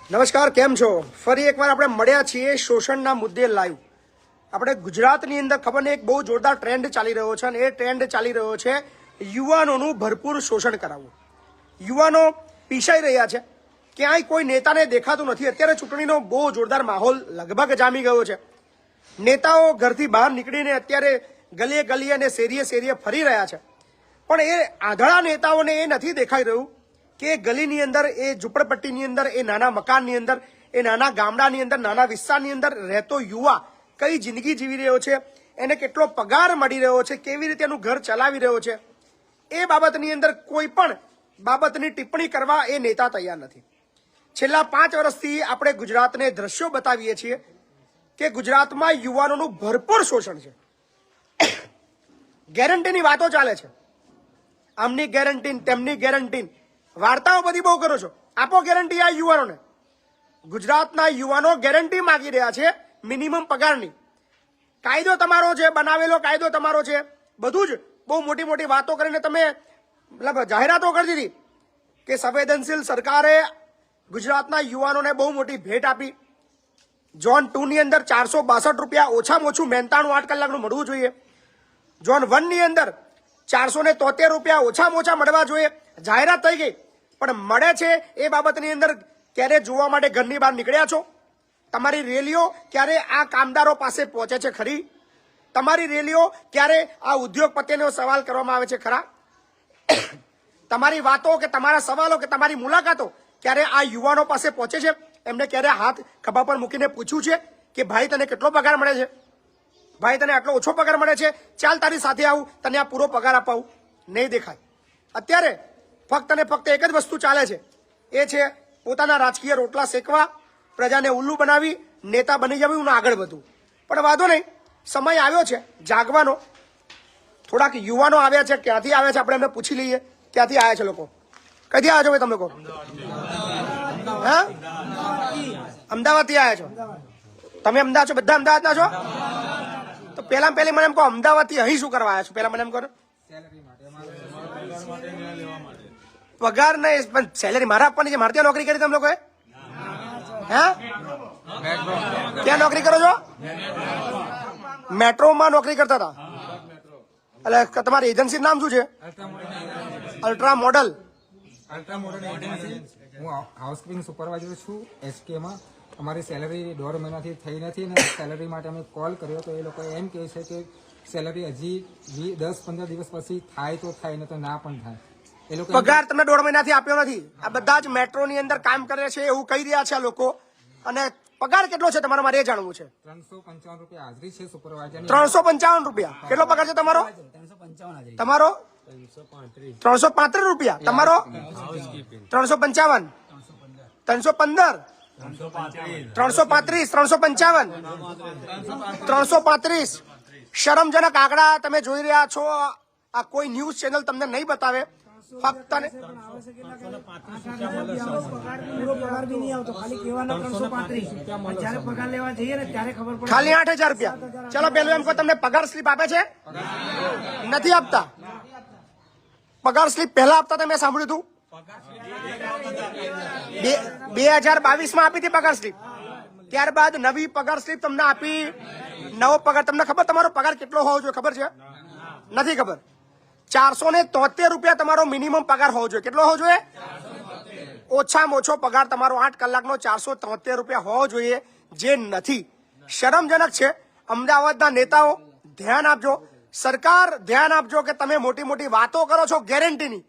નમસ્કાર, કેમ છો? ફરી એકવાર આપણે મળ્યા છીએ શોષણના મુદ્દે લાઈવ. આપણે ગુજરાતની અંદર ખબર નહીં એક બહુ જોરદાર ટ્રેન્ડ ચાલી રહ્યો છે અને એ ટ્રેન્ડ ચાલી રહ્યો છે યુવાનોનું ભરપૂર શોષણ કરાવવું. યુવાનો પીસાઈ રહ્યા છે, ક્યાંય કોઈ નેતાને દેખાતું નથી. અત્યારે ચૂંટણીનો બહુ જોરદાર માહોલ લગભગ જામી ગયો છે. નેતાઓ ઘરથી બહાર નીકળીને અત્યારે ગલીએ ગલીએ અને શેરીએ શેરીએ ફરી રહ્યા છે, પણ એ આંધળા નેતાઓને એ નથી દેખાઈ રહ્યું કે ગલીની અંદર, એ ઝૂંપડપટ્ટીની અંદર, એ નાના મકાનની અંદર, એ નાના ગામડાની અંદર, નાના વિસ્તારની અંદર રહેતો યુવા કઈ જિંદગી જીવી રહ્યો છે, એને કેટલો પગાર મળી રહ્યો છે, કેવી રીતે એનું ઘર ચલાવી રહ્યો છે, એ બાબતની અંદર કોઈ પણ બાબતની ટિપ્પણી કરવા એ નેતા તૈયાર નથી. છેલ્લા 5 વર્ષથી આપણે ગુજરાતને દ્રશ્યો બતાવીએ છીએ કે ગુજરાતમાં યુવાનોનું ભરપૂર શોષણ છે. ગેરંટીની વાતો ચાલે છે, આમની ગેરંટી, તેમની ગેરંટી, વાર્તાઓ બધી બહુ કરો છો. આપો ગેરંટી આ યુવાનોને. ગુજરાતના યુવાનો ગેરંટી માંગી રહ્યા છે મિનિમમ પગારની. કાયદો તમારો છે, બનાવેલો કાયદો તમારો છે, બધું જ બહુ મોટી મોટી વાતો કરીને તમે મતલબ જાહેરાતો કરી દીધી કે સંવેદનશીલ સરકારે ગુજરાતના યુવાનોને બહુ મોટી ભેટ આપી. ઝોન 2 ની અંદર 462 રૂપિયા ઓછામાં ઓછું 8 કલાકનું મળવું જોઈએ. ઝોન 1 ની અંદર 473 રૂપિયા ઓછામાં ઓછા મળવા જોઈએ. જાહેરાત થઈ ગઈ, પણ મળે છે એ બાબતની અંદર ક્યારે જોવા માટે ઘરની બહાર નીકળ્યા છો? તમારી રેલીઓ ક્યારે આ કામદારો પાસે પહોંચે છે ખરી? તમારી રેલીઓ ક્યારે આ ઉદ્યોગપતિનો સવાલ કરવામાં આવે છે ખરા? તમારી વાતો કે તમારા સવાલો કે તમારી મુલાકાતો ક્યારે આ યુવાનો પાસે પહોંચે છે? એમને ક્યારે હાથ ખભા પર મૂકીને પૂછ્યું છે કે ભાઈ તને કેટલો પગાર મળે છે? ભાઈ તને આટલો ઓછો પગાર મળે છે, ચાલ તારી સાથે આવું, તને આ પૂરો પગાર અપાવું? નહીં દેખાય. અત્યારે ફક્ત અને ફક્ત એક જ વસ્તુ ચાલે છે, એ છે પોતાના રાજકીય રોટલા શેકવા, પ્રજાને ઉલ્લુ બનાવી, નેતા બની જવું અને આગળ વધવું. પણ વાંધો નહીં, સમય આવ્યો છે જાગવાનો. થોડાક યુવાનો આવ્યા છે, ક્યાંથી આવ્યા છે આપણે એમને પૂછી લઈએ. ક્યાંથી આવ્યા છે લોકો? કઈથી આવ્યા છો ભાઈ તમે લોકો? હા, અમદાવાદથી આવ્યા છો? તમે અમદાવાદ છો? બધા અમદાવાદના છો? તો પહેલા પહેલી મને એમ કહો, અમદાવાદથી અહીં શું કરવા આવ્યા છો? પહેલા મને એમ કહો. પગાર નહીં, પણ સેલેરી મારે આપવાની છે. મારે ત્યાં નોકરી કરી તમે લોકોએ? હા, ક્યાં નોકરી કરો છો? મેટ્રોમાં નોકરી કરતા હતા. એટલે તમારી એજન્સી નામ શું છે? Ultra model. હું હાઉસકીપિંગ સુપરવાઇઝર છું એસકેમાં. અમારી સેલરી 1.5 મહિનાથી થઈ નથી અને સેલરી માટે અમે કોલ કર્યો તો એ લોકો એમ કહે છે કે સેલરી હજી 10-15 દિવસ પછી થાય તો થાય, ને તો ના પણ થાય. એ લોકો પગાર તમને 1.5 મહિનાથી આપ્યો નથી. આ બધા જ મેટ્રોની અંદર કામ કરે છે એવું કહી રહ્યા છે આ લોકો. અને પગાર કેટલો છે તમારો મારે એ જાણવું છે. 355 રૂપિયા હાજરી છે સુપરવાઇઝર. 355 રૂપિયા. કેટલો પગાર છે તમારો? તમારો 335 રૂપિયા. તમારો 355, 315, 335, 355, 335. શરમજનક આંકડા તમે જોઈ રહ્યા છો. આ કોઈ ન્યૂઝ ચેનલ તમને નહીં બતાવે. ફક્ત ખાલી 8,000 રૂપિયા. ચલો પેલું એમ કહો, તમને પગાર સ્લીપ આપે છે? નથી આપતા. પગાર સ્લીપ પહેલા આપતા હતા, મેં સાંભળ્યું હતું. 2022માં આપી હતી પગાર સ્લીપ. ત્યારબાદ નવી પગાર સ્લીપ તમને આપી. નવો પગાર તમને ખબર તમારો પગાર કેટલો હોવો જોઈએ? ખબર છે? નથી ખબર. 473 રૂપિયા તમારો મિનિમમ પગાર હોવો જોઈએ. કેટલો હોવો જોઈએ? ઓછામાં ઓછો પગાર તમારો 8 કલાકનો 473 રૂપિયા હોવો જોઈએ, જે નથી. શરમજનક છે. અમદાવાદના નેતાઓ ધ્યાન આપજો, સરકાર ધ્યાન આપજો કે તમે મોટી મોટી વાતો કરો છો ગેરંટીની,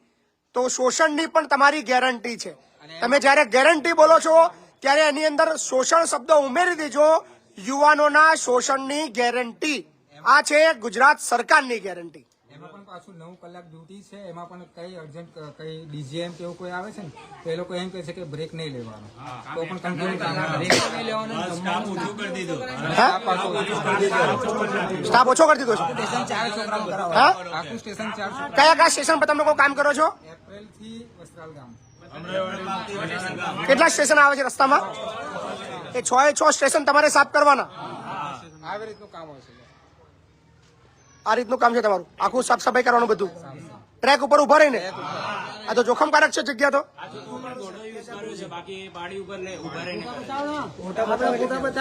તો શોષણની પણ તમારી ગેરંટી છે. તમે જયારે ગેરંટી બોલો છો ત્યારે એની અંદર શોષણ શબ્દ ઉમેરી દેજો. યુવાનોના શોષણની ગેરંટી આ છે ગુજરાત સરકારની ગેરંટી. એમાં પણ પાછું 9 કલાક ડ્યુટી છે. એમાં પણ કઈ અર્જન્ટ કઈ ડીજીએમ કે એવું કોઈ આવે છે ને તો એ લોકો એમ કહે છે કે બ્રેક નહીં લેવાનો, તો પણ કંટ્રોલ નહીં લેવાનો. સ્ટાફ ઓછો કરી દીધો છે. હા, આખું સ્ટેશન 4 કયા કયા સ્ટેશન પર તમે લોકો કામ કરો છો? એપ્રિલ થી વસ્ત્રાલ ગામ. કેટલા સ્ટેશન આવે છે રસ્તામાં? એ 6 સ્ટેશન તમારે સાફ કરવાના. આવી રીતનું કામ હોય છે. આ રીતનું કામ છે તમારું, આખું સાફ સફાઈ કરવાનું બધું ટ્રેક ઉપર ઉભા રહીને. આ તો જોખમકારક છે જગ્યા. તો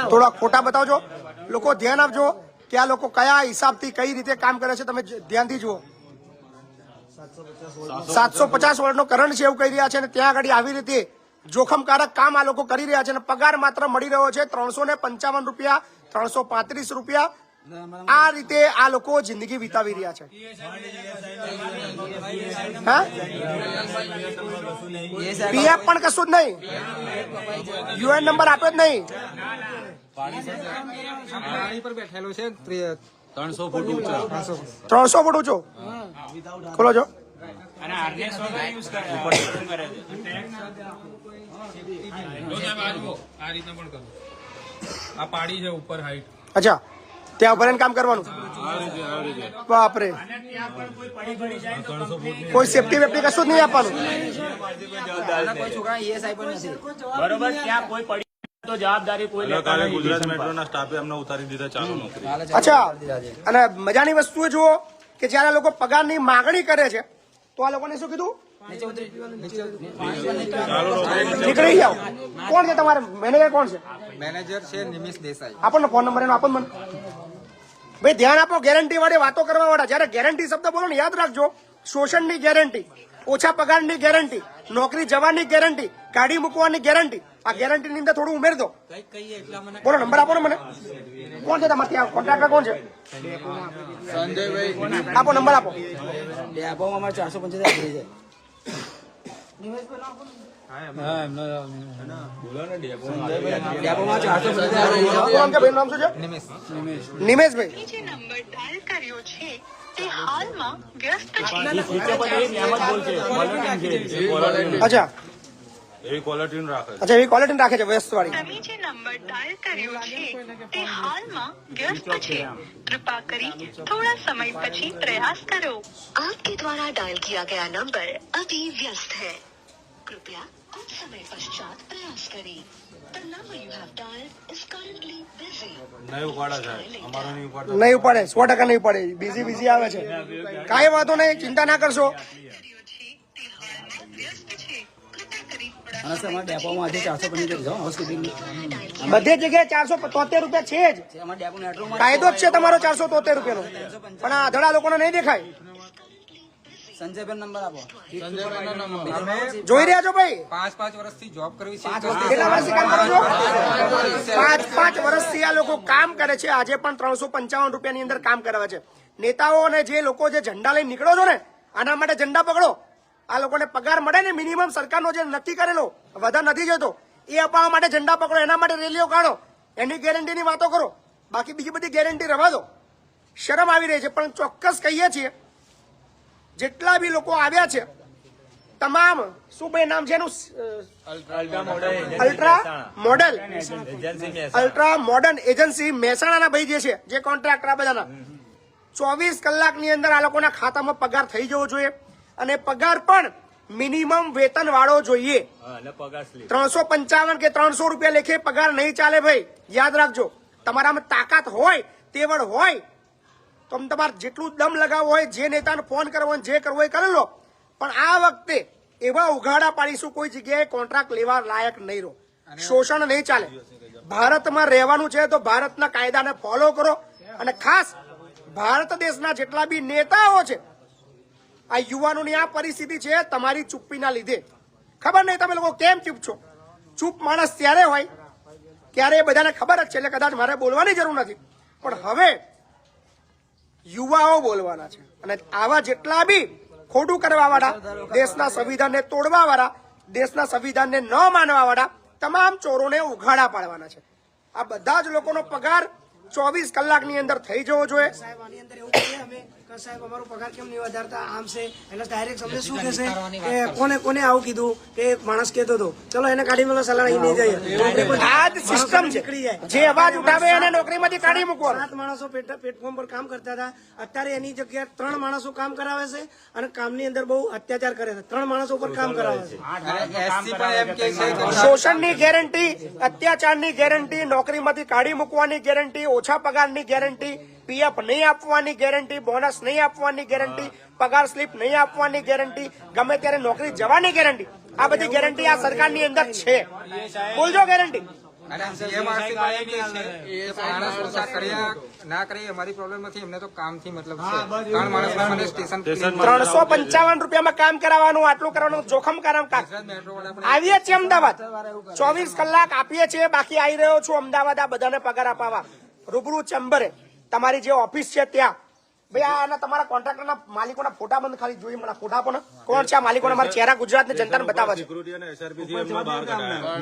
થોડા ફોટા બતાવજો. લોકો ધ્યાન આપજો કે આ લોકો કયા હિસાબથી કઈ રીતે કામ કરે છે. તમે ધ્યાનથી જુઓ. 750 વર્ષનો કરંટ છે એવું કહી રહ્યા છે અને ત્યાં આગળ આવી રીતે જોખમકારક કામ આ લોકો કરી રહ્યા છે અને પગાર માત્ર મળી રહ્યો છે 355 રૂપિયા, 335 રૂપિયા. આ રીતે આ લોકો જિંદગી વિતાવી રહ્યા છે. હા, પીએફ પણ કશું જ નહીં, યુએન નંબર આપ્યો જ નહીં. પાણી પર બેઠેલો છે 300 ફૂટ ઊંચા 300 ફૂટ ઊંચો. ખોલો છો. અને હાર્નેસ વગર યુઝ કરે આ રીતના પણ કરો. આ પાડી છે ઉપર હાઈટ. અચ્છા, ત્યાં ઉભા રહીને કામ કરવાનું. બાપરે, કોઈ સેફટી વેફટી કશું જ નહીં આપવાનું. બરોબર, ત્યાં કોઈ પડી તો જવાબદારી કોઈ લેતા નથી. ગુજરાત મેટ્રોના સ્ટાફે અમને ઉતારી દીધા ચાલુ નોકરી. અચ્છા, અને મજાની વસ્તુ એ જુઓ કે જયારે લોકો પગારની માગણી કરે છે તો આ લોકોને શું કીધું? નીકળી જાઓ. કોણ છે તમારે મેનેજર? કોણ છે મેનેજર? છે નિમિષ દેસાઈ. આપો ને ફોન નંબર એનો, આપો ને મને. ભાઈ ધ્યાન આપો, ગેરંટી વાળી વાતો કરવા વાળા. જયારે ગેરંટી શબ્દ બોલો ને યાદ રાખજો. શોષણની ગેરંટી, ઓછા પગારની ગેરંટી, નોકરી જવાની ગેરંટી, ગાડી મૂકવાની ગેરંટી. આ ગેરંટી ની અંદર થોડું ઉમેર દો. બોલો, નંબર આપો ને મને. કોણ છે તમારે ત્યાં કોન્ટ્રાક્ટર? કોણ છે? સંજયભાઈ આપો નંબર, આપો. ડેપોમાં 475 છે. ડેપોમાં 475 નામ છે ભાઈ? નામ શું છે? નિમિષ. નિમેશભાઈ. જે નંબર ડાયલ કર્યો છે તે હાલમાં વ્યસ્ત છે. અચ્છા એવી ક્વોલિટી રાખે છે. અચ્છા, એવી ક્વોલિટી રાખે છે વ્યસ્ત વાળી. તમે જે નંબર ડાયલ કર્યો છે તે હાલમાં વ્યસ્ત છે. કૃપા કરી થોડા સમય પછી प्रयास करो. आपके द्वारा डायल किया गया नंबर अभी व्यस्त है. कृपया कुछ समय पश्चात प्रयास करें. The number you have dialed is currently busy. નહીં ઉપાડે સાહેબ, અમારો નહીં ઉપાડતા. નહીં ઉપાડે, 100% નહીં પડે. બીઝી બીઝી આવે છે. કાંઈ વાંધો નહીં, ચિંતા ના કરશો. કર્યો છે તે હાલમાં વ્યસ્ત છે. કૃપા કરી થોડા અને સર, અમારા ડેપોમાં આજે 475 છે હાઉસકીપિંગ. બધી જગ્યાએ 473 રૂપિયા છે જ. અમારા ડેપો મેટ્રોમાં કાયદો જ છે તમારો 473 રૂપિયાનો. પણ આ ધડા લોકોને નહીં દેખાય. સંજયભાઈ નંબર આપો. અમે જોઈ રહ્યા છો ભાઈ? 5 વર્ષથી જોબ કરવી છે. કેટલા વર્ષથી કામ કરો છો? 5 વર્ષથી આ લોકો કામ કરે છે. આજે પણ 355 રૂપિયાની અંદર કામ કરે છે. નેતાઓ અને જે લોકો જે ઝંડા લઈને નીકળો છો ને, આના માટે ઝંડા પકડો. આ લોકોને પગાર મળે ને મિનિમમ સરકારનો જે નક્કી કરેલો વધારે નથી જતો એ અપાવવા માટે ઝંડા પકડો. એના માટે રેલીઓ કાઢો, એની ગેરંટીની વાતો કરો. બાકી બીજી બધી ગેરંટી રવા દો. શરમ આવી રહી છે. પણ ચોક્કસ કહીએ છીએ જેટલા બી લોકો આવ્યા છે તમામ, શું ભાઈ નામ છે એનું? અલ્ટ્રા મોડર્ન એજન્સી મહેસાણાના ભાઈ જે છે, જે કોન્ટ્રાક્ટર, આ બધાના 24 કલાકની અંદર આ લોકોના ખાતામાં પગાર થઈ જવો જોઈએ. અને પગાર પણ મિનિમમ વેતન વાળો જોઈએ. 355 કે 300 રૂપિયા લેખે પગાર નહીં ચાલે ભાઈ. યાદ રાખજો. તમારામાં તાકાત હોય, તેવડ હોય તો તમારે જેટલું દમ લગાવવો હોય, જે નેતાને ફોન કરવો હોય, જે કરવો હોય કરી લો. પણ આ વખતે એવા ઉઘાડા પાડીશું, કોઈ જગ્યાએ કોન્ટ્રાક્ટ લેવા લાયક નહીં રહો. શોષણ નહીં ચાલે. ભારતમાં રહેવાનું છે તો ભારતના કાયદાને ફોલો કરો. અને ખાસ ભારત દેશના જેટલા બી નેતાઓ છે, આ યુવાનોની આ પરિસ્થિતિ છે તમારી ચૂપ્પીના લીધે. ખબર નહીં તમે લોકો કેમ ચૂપ છો. ચૂપ માણસ ત્યારે હોય ત્યારે બધાને ખબર જ છે, એટલે કદાચ મારે બોલવાની જરૂર નથી. પણ હવે યુવાઓ બોલવાના છે. અને આવા જેટલા બી ખોટું કરવા વાળા, દેશના સંવિધાનને તોડવા વાળા, દેશના સંવિધાનને ન માનવા વાળા તમામ ચોરોને ઉઘાડા પાડવાના છે. આ બધા જ લોકોનો પગાર 24 કલાકની અંદર થઈ જવો જોઈએ. સાહેબ આની અંદર એવું કહીએ અમે કે સાહેબ અમારો પગાર કેમ નહીં વધારતા, આમ છે. એટલે ડાયરેક્ટ અમને શું કહેશે કે કોને આવું કીધું કે એક માણસ કહેતો હતો, ચલો એને કાઢી મેલો, સલાહ અહીં નહીં જાય. આ જ સિસ્ટમ છે. જે અવાજ ઉઠાવે એને નોકરીમાંથી કાઢી મૂકવાનો. 7 માણસો પ્લેટફોર્મ પર કામ કરતા હતા. અત્યારે એની જગ્યાએ 3 માણસો કામ કરાવે છે અને કામની અંદર બહુ અત્યાચાર કરે છે. 3 માણસો ઉપર કામ કરાવે છે. એસસી પણ એમ કહે છે કે શોષણની ગેરંટી, અત્યાચારની ગેરંટી, નોકરીમાંથી કાઢી મૂકવાની ગેરંટી, ઓછા પગારની ગેરંટી, પીએફ નહીં આપવાની ગેરંટી, બોનસ નહીં આપવાની ગેરંટી, પગાર સ્લીપ નહીં આપવાની ગેરંટી, ગમે ત્યારે નોકરી જવાની ગેરંટી. આ બધી ગેરંટી આ સરકારની અંદર છે. બોલજો ગેરંટી. અને CMRC માં એમ કહે છે કે માણસ ઓછા કર્યા ના કરીએ અમારી પ્રોબ્લેમ નથી, એમને તો કામથી મતલબ છે. 3 માણસને મને સ્ટેશન 355 રૂપિયામાં કામ કરાવવાનું, આટલું કરવાનું જોખમ કામ. મેટ્રો વાળા આવીએ છીએ અમદાવાદ, 24 કલાક આપીએ છીએ. બાકી આવી રહ્યો છું અમદાવાદ આ બધાને પગાર અપાવવા, રૂબરૂ ચેમ્બરે તમારી જે ઓફિસ છે ત્યાં. ભાઈ આના તમારા કોન્ટ્રાક્ટરના માલિકોના ફોટા બંધ ખાલી જોઈએ, મને ફોટા આપો ને. કોણ છે આ માલિકોના? મારા ચહેરા ગુજરાતની જનતાને બતાવવા છે. સિક્યુરિટી અને SRP થી એમને બહાર કઢાયા.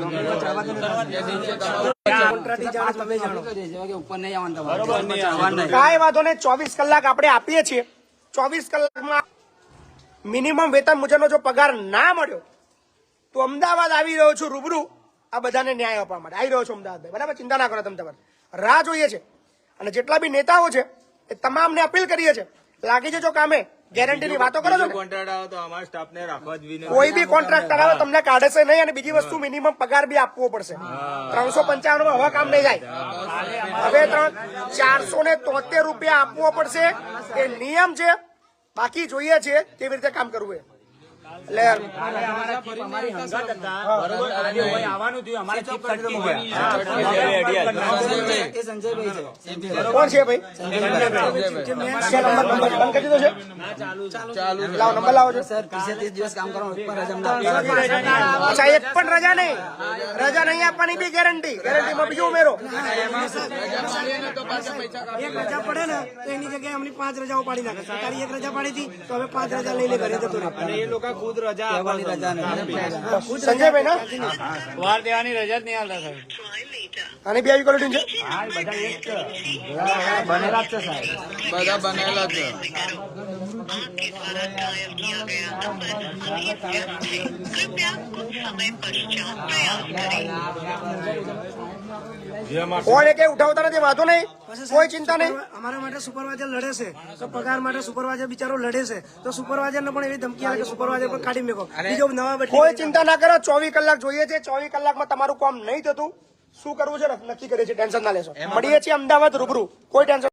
કોન્ટ્રાક્ટી જાણે તમે જાણો. જેવા કે ઉપર નહીં આવવાનું તમારે. કાંઈ વાંધો નહીં, 24 કલાક આપણે આપીએ છીએ. 24 કલાકમાં મિનિમમ વેતન મુજબનો જો પગાર ના મળ્યો તો અમદાવાદ આવી રહ્યો છું રૂબરૂ આ બધાને ન્યાય આપવા માટે. આવી રહ્યો છું અમદાવાદ, બરાબર? ચિંતા ના કરો તમે. તમારે રાહ જોઈએ છે. અને જેટલા બી નેતાઓ છે એ તમામને અપીલ કરીએ છીએ, લાગી જજો કામે. ગેરંટીની વાતો કરો છો ને? કોન્ટ્રાક્ટ આવે તો અમારા સ્ટાફને રાખવા જ વિનંતી. કોઈ બી કોન્ટ્રાક્ટર આવે તમને કાઢે છે નહીં. અને બીજી વસ્તુ મિનિમમ પગાર બી આપવો પડશે. 355 માં હવે કામ નહીં જાય. હવે 473 રૂપિયા આપવો પડશે એ નિયમ છે. બાકી જોઈએ છે કેવી રીતે કામ કરવું એ. એટલે અમારી હંગાત હતા, બરોબર? આજે હોય આવવાનું થયું, અમારા ચીફ સર્ટી ગયા. એ સંજયભાઈ છે. કોણ છે ભાઈ? નંબર બંધ કરી દીધો છે. લાવો નંબર લાવો છો. સર 30 દિવસ કામ કરવાનું ઉપર રજા ના અચ્છા, એક પણ રજા નહીં. રજા નહીં આપવાની બી ગેરંટી. ગેરંટીમાં બીજું ઉમેરો. એક રજા પડે ને તો એની જગ્યાએ અમની 5 રજાઓ પાડી નાખે. તારી એક રજા પાડી હતી તો હવે 5 રજા લઈને ઘરે જતો રહે. કહેવાની રજા નહીં. સંજયભાઈ ના વાર દેવાની રજા જ નહીં આવતા સાહેબ. આની બી આવી ક્વોલિટી છે. હા, બધા એક છે. બનેલા જ છે સાહેબ. બધા બનેલા છે. कृपया कुछ समय पश्चात प्रयास करें. કોઈ કે ઉઠાવતા નથી, વાંધો નહીં, કોઈ ચિંતા નહીં. અમારા માટે સુપરવાઇઝર લડે છે તો પગાર માટે સુપરવાઇઝર બિચારો લડે છે તો સુપરવાઇઝર ને પણ એવી ધમકી આવે કે સુપરવાઇઝર પણ કાઢી મેકો. બીજો નવા કોઈ ચિંતા ના કરો. 24 કલાક જોઈએ છે. 24 કલાકમાં તમારું કામ નહીં થતું, શું કરવું છે નક્કી કરીએ છીએ. ટેન્શન ના લેશો. મળીએ છીએ અમદાવાદ રૂબરૂ. કોઈ ટેન્શન